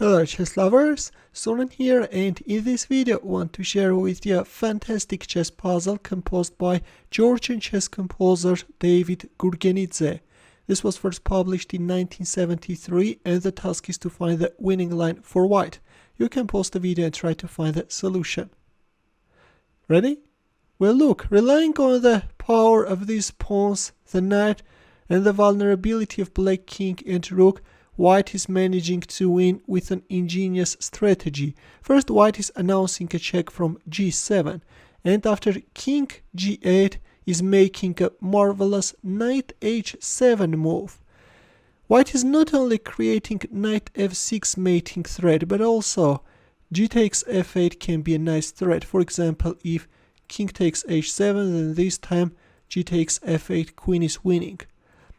Hello chess lovers, Suren here, and in this video I want to share with you a fantastic chess puzzle composed by Georgian chess composer David Gurgenidze. This was first published in 1973 and the task is to find the winning line for white. You can pause the video and try to find the solution. Ready? Well look, relying on the power of these pawns, the knight, and the vulnerability of black king and rook, white is managing to win with an ingenious strategy. First, white is announcing a check from g7, and after king g8 is making a marvelous knight h7 move. White is not only creating knight f6 mating threat, but also g takes f8 can be a nice threat. For example, if king takes h7, then this time g takes f8, queen is winning.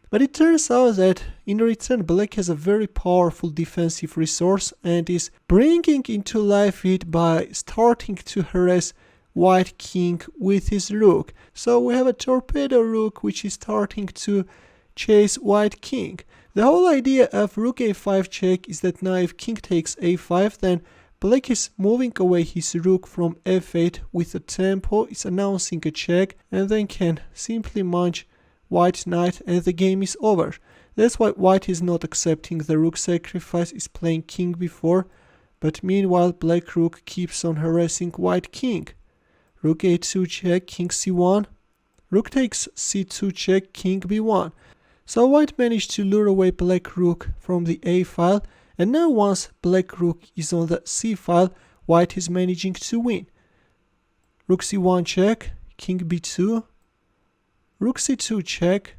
But it turns out that in return black has a very powerful defensive resource and is bringing into life it by starting to harass white king with his rook. So we have a torpedo rook which is starting to chase white king. The whole idea of rook a5 check is that now if king takes a5, then black is moving away his rook from f8 with a tempo, is announcing a check, and then can simply munch white knight and the game is over. That's why white is not accepting the rook sacrifice, is playing king b4, but meanwhile black rook keeps on harassing white king. Rook a2 check, king c1, rook takes c2 check, king b1. So white managed to lure away black rook from the a file, and now once black rook is on the c file, white is managing to win. Rook c1 check, king b2, rook c2 check,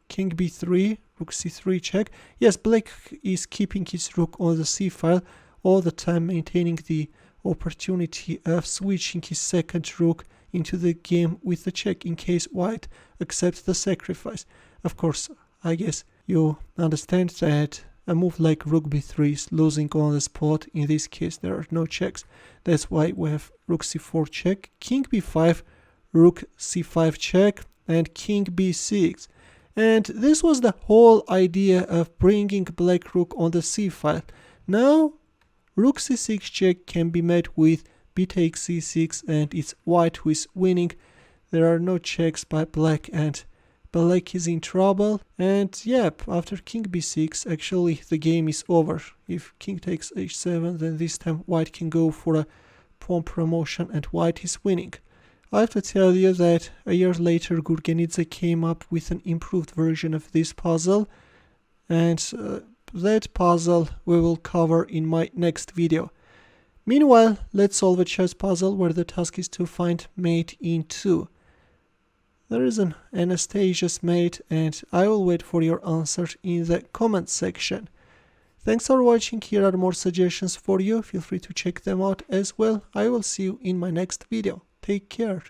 king b3, rook c3 check. Yes, black is keeping his rook on the c file all the time, maintaining the opportunity of switching his second rook into the game with the check in case white accepts the sacrifice. Of course, I guess you understand that a move like rook b3 is losing on the spot. In this case there are no checks. That's why we have rook c4 check, king b5, rook c5 check, and king b6. And this was the whole idea of bringing black rook on the c file. Now rook c6 check can be met with b takes c6 and it's white who is winning. There are no checks by black and black is in trouble. And yep, after king b6 actually the game is over. If king takes h7, then this time white can go for a pawn promotion and white is winning. I have to tell you that a year later Gurgenidze came up with an improved version of this puzzle, and that puzzle we will cover in my next video. Meanwhile, let's solve a chess puzzle where the task is to find mate in 2. There is an Anastasia's mate and I will wait for your answers in the comment section. Thanks for watching. Here are more suggestions for you. Feel free to check them out as well. I will see you in my next video. Take care.